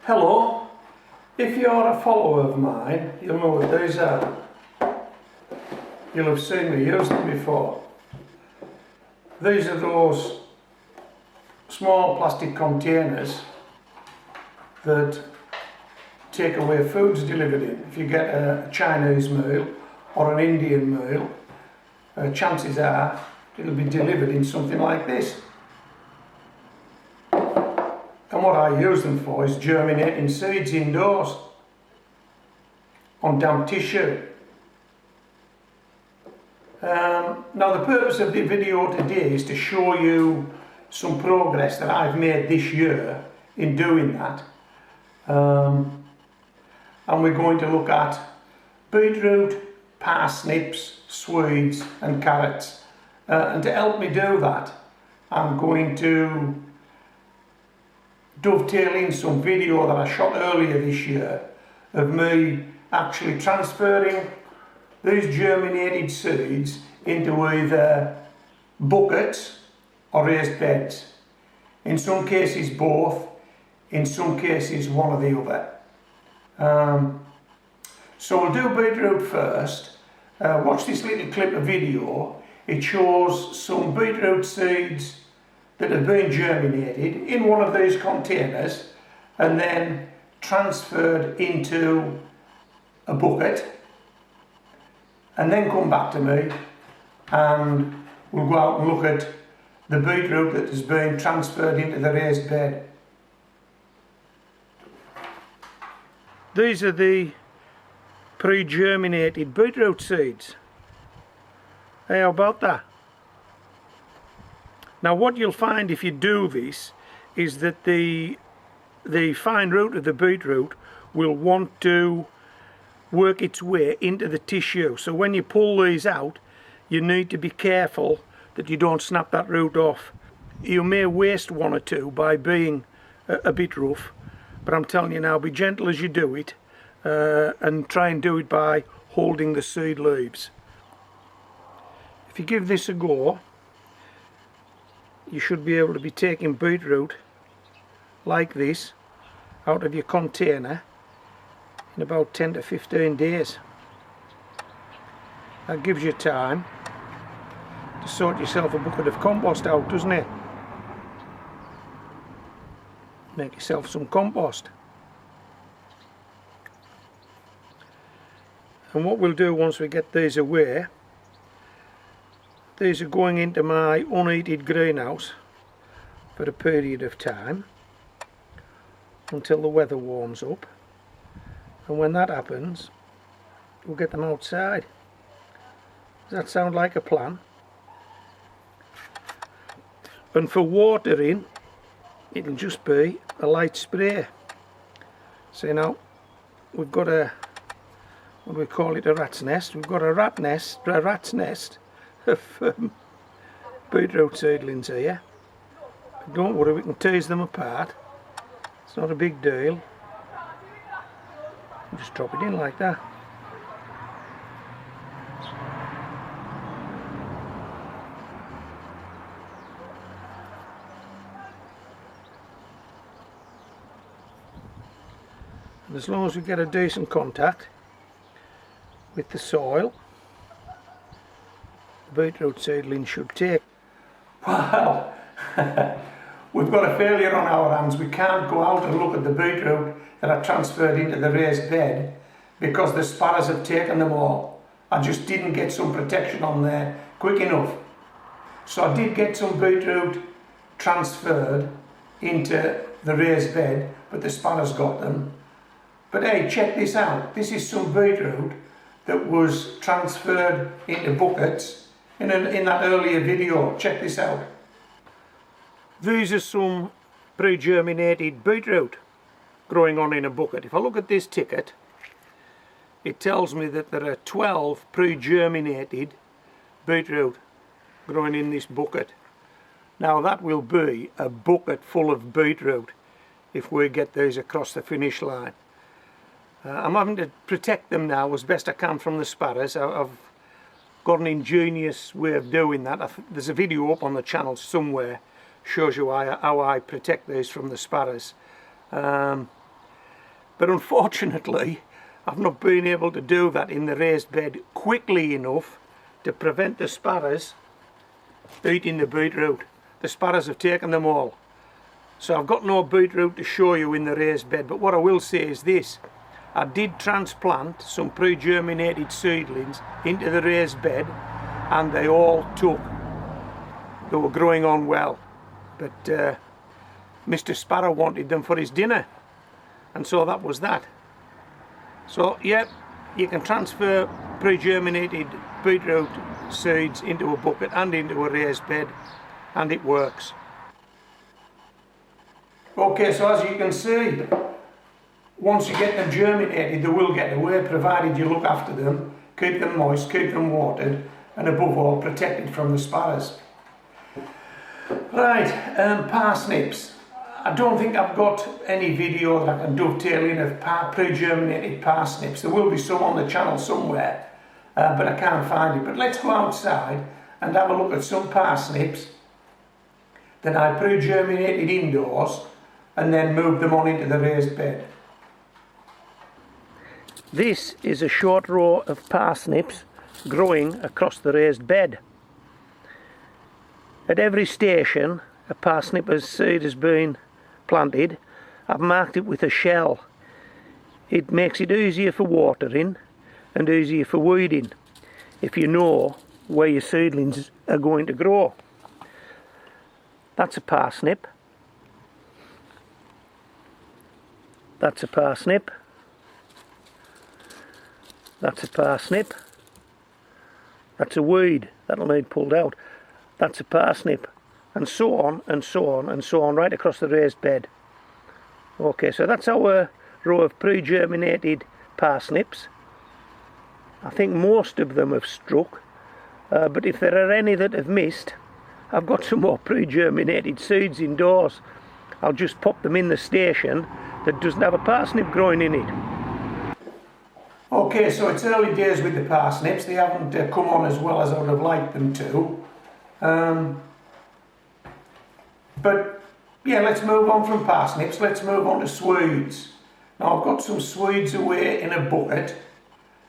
Hello, if you're a follower of mine, you'll know what these are. You'll have seen me use them before. These are those small plastic containers that take away foods delivered in. If you get a Chinese meal or an Indian meal, chances are it'll be delivered in something like this. And what I use them for is germinating seeds indoors on damp tissue. Now the purpose of the video today is to show you some progress that I've made this year in doing that. And we're going to look at beetroot, parsnips, swedes and carrots. And to help me do that, I'm going to dovetail in some video that I shot earlier this year of me actually transferring these germinated seeds into either buckets or raised beds. In some cases both, in some cases one or the other. So we'll do beetroot first. Watch this little clip of video. It shows some beetroot seeds that have been germinated in one of these containers and then transferred into a bucket, and then come back to me and we'll go out and look at the beetroot that has been transferred into the raised bed. These are the pre-germinated beetroot seeds. Hey, how about that? Now what you'll find if you do this is that the fine root of the beetroot will want to work its way into the tissue. So when you pull these out, you need to be careful that you don't snap that root off. You may waste one or two by being a bit rough, but I'm telling you now, be gentle as you do it and try and do it by holding the seed leaves. If you give this a go, you should be able to be taking beetroot like this out of your container in about 10 to 15 days. That gives you time to sort yourself a bucket of compost out, doesn't it? Make yourself some compost. And what we'll do once we get these away, these are going into my unheated greenhouse for a period of time until the weather warms up, and when that happens we'll get them outside. Does that sound like a plan? And for watering, it'll just be a light spray. So now we've got a, what do we call it, a rat's nest. We've got a rat's nest of beetroot seedlings here. But don't worry, we can tease them apart. It's not a big deal. Just drop it in like that. And as long as we get a decent contact with the soil, beetroot seedling should take. Well, we've got a failure on our hands. We can't go out and look at the beetroot that are transferred into the raised bed because the sparrows have taken them all. I just didn't get some protection on there quick enough. So I did get some beetroot transferred into the raised bed, but the sparrows got them. But hey, check this out. This is some beetroot that was transferred into buckets in that earlier video. Check this out. These are some pre-germinated beetroot growing on in a bucket. If I look at this ticket, it tells me that there are 12 pre-germinated beetroot growing in this bucket. Now that will be a bucket full of beetroot if we get these across the finish line. I'm having to protect them now as best I can from the sparrows. I've got an ingenious way of doing that. There's a video up on the channel somewhere shows you how I protect these from the sparrows. but unfortunately I've not been able to do that in the raised bed quickly enough to prevent the sparrows eating the beetroot. The sparrows have taken them all. So I've got no beetroot to show you in the raised bed, but what I will say is this. I did transplant some pre-germinated seedlings into the raised bed and they all took. They were growing on well, but Mr. Sparrow wanted them for his dinner, and so that was that. So yeah, you can transfer pre-germinated beetroot seeds into a bucket and into a raised bed, and it works. Okay, so as you can see, once you get them germinated, they will get away, provided you look after them, keep them moist, keep them watered, and above all, protected from the sparrows. Right, parsnips. I don't think I've got any video that I can dovetail in of pre-germinated parsnips. There will be some on the channel somewhere, but I can't find it. But let's go outside and have a look at some parsnips that I pre-germinated indoors and then moved them on into the raised bed. This is a short row of parsnips growing across the raised bed. At every station a parsnip seed has been planted. I've marked it with a shell. It makes it easier for watering and easier for weeding if you know where your seedlings are going to grow. That's a parsnip. That's a parsnip. That's a parsnip. That's a weed that'll need pulled out. That's a parsnip, and so on and so on and so on right across the raised bed. Okay, so that's our row of pre-germinated parsnips. I think most of them have struck, but if there are any that have missed, I've got some more pre-germinated seeds indoors. I'll just pop them in the station that doesn't have a parsnip growing in it. Okay, so it's early days with the parsnips. They haven't come on as well as I would have liked them to. But yeah, let's move on from parsnips. Let's move on to swedes. Now I've got some swedes away in a bucket,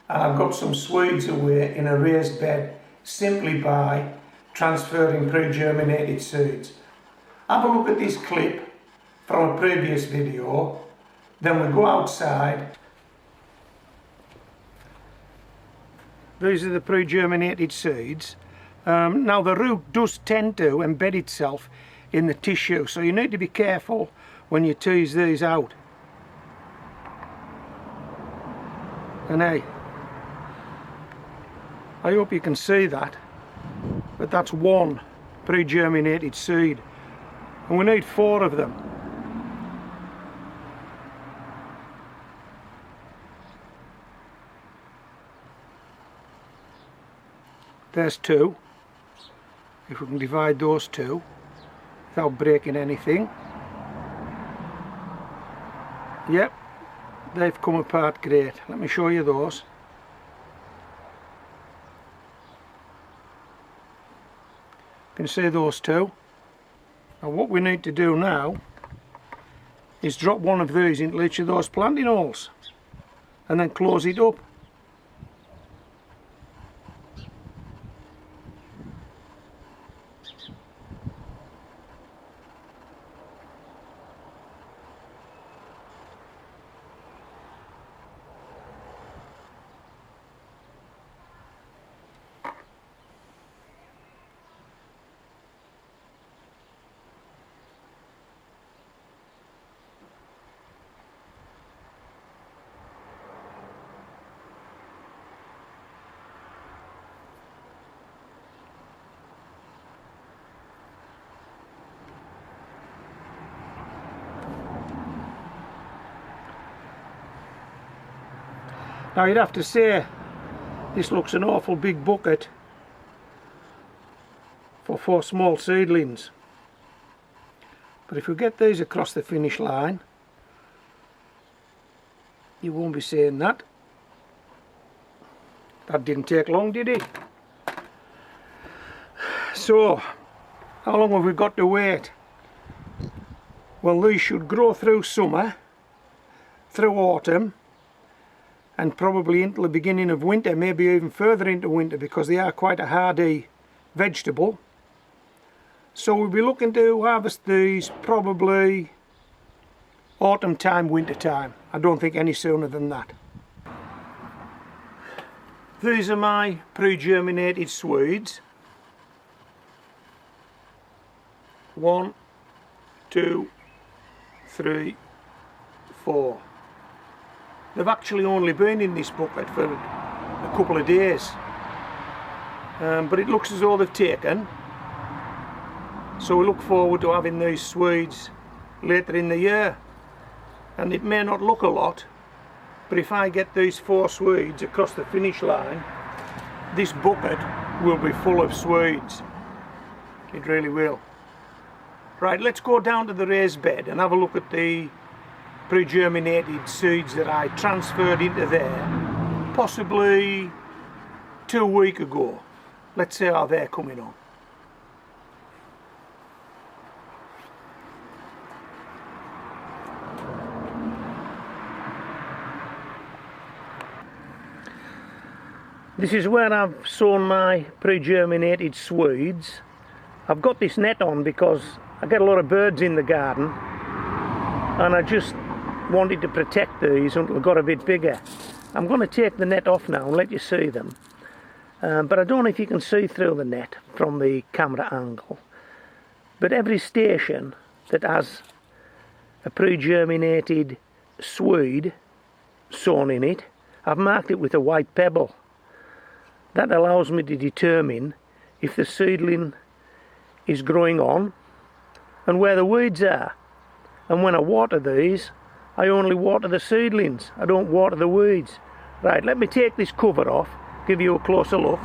and I've got some swedes away in a raised bed simply by transferring pre-germinated seeds. Have a look at this clip from a previous video, then we go outside. These are the pre-germinated seeds. Now the root does tend to embed itself in the tissue, so you need to be careful when you tease these out. And hey, I hope you can see that, but that's one pre-germinated seed, and we need 4 of them. There's 2, if we can divide those 2 without breaking anything. Yep, they've come apart great. Let me show you those. You can see those 2. Now what we need to do now is drop one of these into each of those planting holes and then close it up. Now you'd have to say this looks an awful big bucket for 4 small seedlings, but if we get these across the finish line, you won't be saying that. That didn't take long, did it? So how long have we got to wait? Well, these should grow through summer, through autumn and probably into the beginning of winter, maybe even further into winter, because they are quite a hardy vegetable. So we'll be looking to harvest these probably autumn time, winter time. I don't think any sooner than that. These are my pre-germinated swedes. 1, 2, 3, 4. They've actually only been in this bucket for a couple of days, but it looks as though they've taken. So we look forward to having these swedes later in the year. And it may not look a lot, but if I get these 4 swedes across the finish line, this bucket will be full of swedes. It really will. Right, let's go down to the raised bed and have a look at the pre-germinated seeds that I transferred into there possibly 2 weeks ago. Let's see how they're coming on. This is where I've sown my pre-germinated swedes. I've got this net on because I get a lot of birds in the garden and I just wanted to protect these until they got a bit bigger. I'm going to take the net off now and let you see them. But I don't know if you can see through the net from the camera angle. But every station that has a pre-germinated swede sown in it, I've marked it with a white pebble. That allows me to determine if the seedling is growing on and where the weeds are. And when I water these, I only water the seedlings. I don't water the weeds. Right, let me take this cover off, give you a closer look.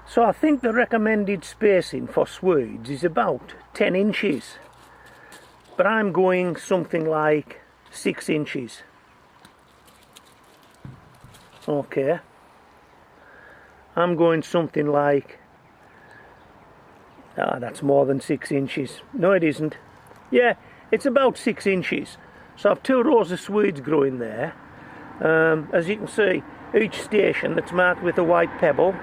So I think the recommended spacing for swedes is about 10 inches. But I'm going something like 6 inches. Okay, I'm going something like, that's more than 6 inches. No, it isn't. Yeah, it's about 6 inches. So I've 2 rows of swedes growing there. As you can see, each station that's marked with a white pebble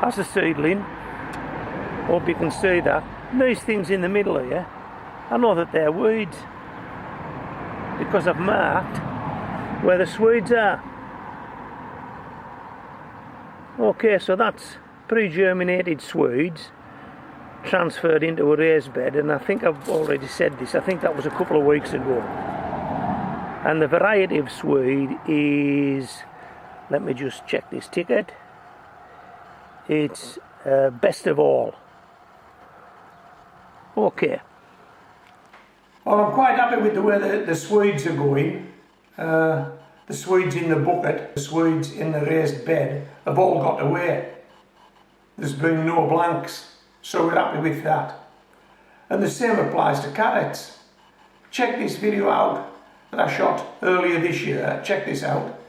has a seedling. Hope you can see that. And these things in the middle here, I know that they're weeds because I've marked where the swedes are. Okay, so that's pre-germinated swedes transferred into a raised bed, and I think I've already said this, I think that was a couple of weeks ago. And the variety of swede is, let me just check this ticket, it's best of all. Okay. Well, I'm quite happy with the way the swedes are going. The swedes in the bucket, the swedes in the raised bed have all got away. There's been no blanks, so we're happy with that. And the same applies to carrots. Check this video out that I shot earlier this year. Check this out.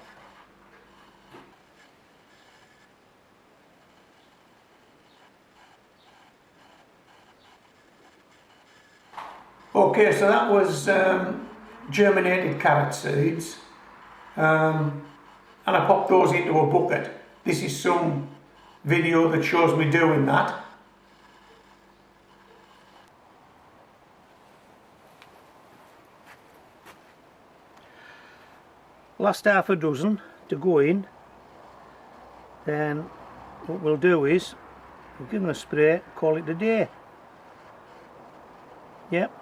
Okay, so that was germinated carrot seeds, and I popped those into a bucket. This is some video that shows me doing that. Last half a dozen to go in, then what we'll do is we'll give them a spray, call it a day. Yep.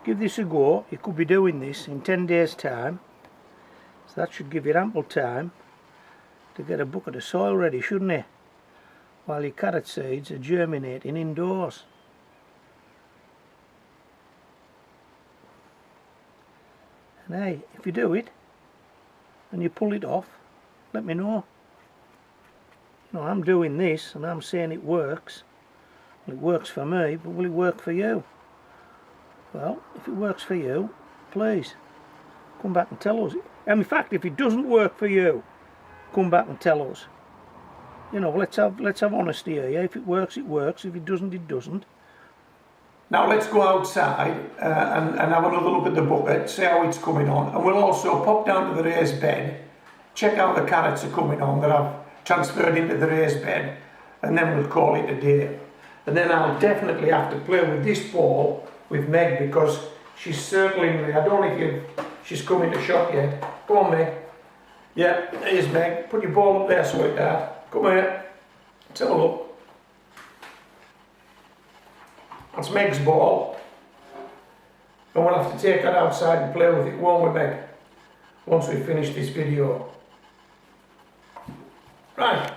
Give this a go. You could be doing this in 10 days time, so that should give you ample time to get a bucket of soil ready, shouldn't it, while your carrot seeds are germinating indoors. And hey, if you do it and you pull it off, let me know. You know, I'm doing this and I'm saying it works. Well, it works for me, but will it work for you? Well, if it works for you, please come back and tell us. And in fact, if it doesn't work for you, come back and tell us. You know, let's have honesty here. Yeah? If it works, it works. If it doesn't, it doesn't. Now let's go outside and have another look at the bucket, see how it's coming on, and we'll also pop down to the raised bed, check how the carrots are coming on that I've transferred into the raised bed, and then we'll call it a day. And then I'll definitely have to play with this ball with Meg, because she's circling me. I don't know if she's come into shot yet. Come on, Meg. Yeah, there's Meg. Put your ball up there, sweetheart. Come here. Let's have a look. That's Meg's ball. And we'll have to take that outside and play with it, won't we, Meg? Once we finish this video. Right.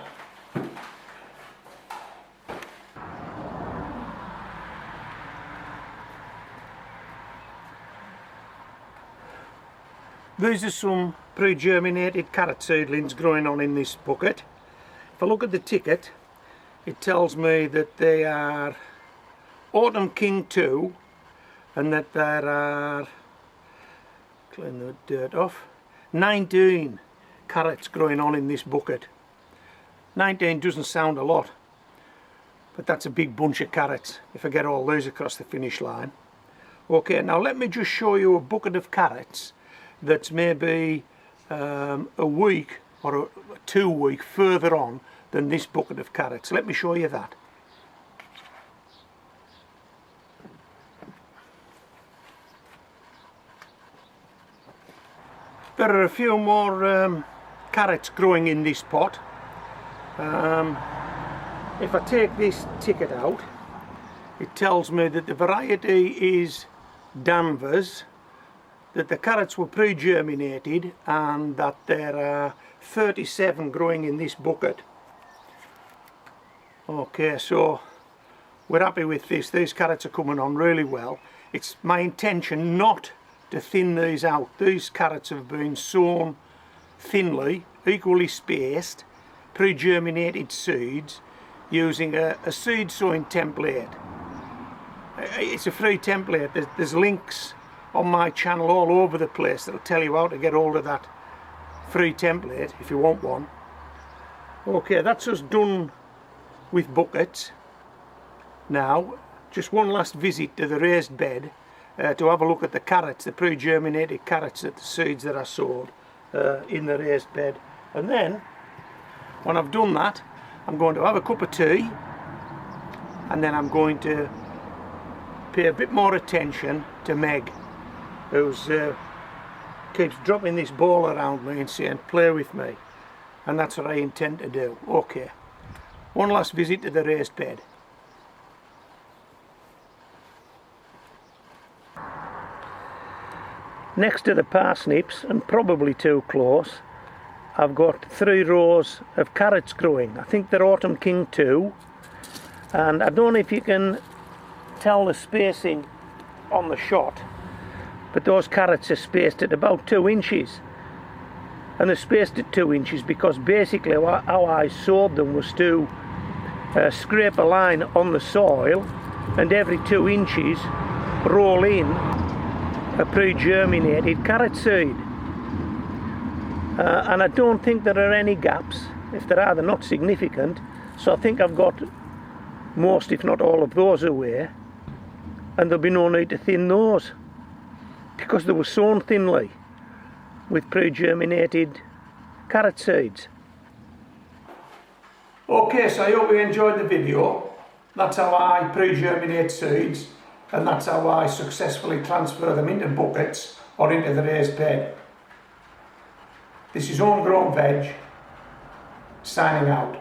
These are some pre-germinated carrot seedlings growing on in this bucket. If I look at the ticket, it tells me that they are Autumn King 2 and that there are, clean the dirt off, 19 carrots growing on in this bucket. 19 doesn't sound a lot, but that's a big bunch of carrots if I get all those across the finish line. Okay, now let me just show you a bucket of carrots that's maybe a week or 2 weeks further on than this bucket of carrots. Let me show you that. There are a few more carrots growing in this pot. If I take this ticket out, it tells me that the variety is Danvers, that the carrots were pre-germinated, and that there are 37 growing in this bucket. Okay, so we're happy with this. These carrots are coming on really well. It's my intention not to thin these out. These carrots have been sown thinly, equally spaced, pre-germinated seeds using a seed sowing template. It's a free template. There's links on my channel all over the place that'll tell you how to get hold of that free template if you want one. Okay, that's us done with buckets. Now just one last visit to the raised bed to have a look at the carrots, the pre-germinated carrots, at the seeds that I sowed in the raised bed. And then when I've done that, I'm going to have a cup of tea, and then I'm going to pay a bit more attention to Meg, who's keeps dropping this ball around me and saying play with me, and that's what I intend to do. Okay, one last visit to the raised bed. Next to the parsnips, and probably too close, I've got 3 rows of carrots growing. I think they're Autumn King 2, and I don't know if you can tell the spacing on the shot, but those carrots are spaced at about 2 inches. And they're spaced at 2 inches because basically how I sowed them was to scrape a line on the soil, and every 2 inches roll in a pre-germinated carrot seed. And I don't think there are any gaps. If there are, they're not significant. So I think I've got most, if not all, of those away, and there'll be no need to thin those because they were sown thinly with pre-germinated carrot seeds. Okay, so I hope you enjoyed the video. That's how I pre-germinate seeds, and that's how I successfully transfer them into buckets or into the raised bed. This is Homegrown Veg, signing out.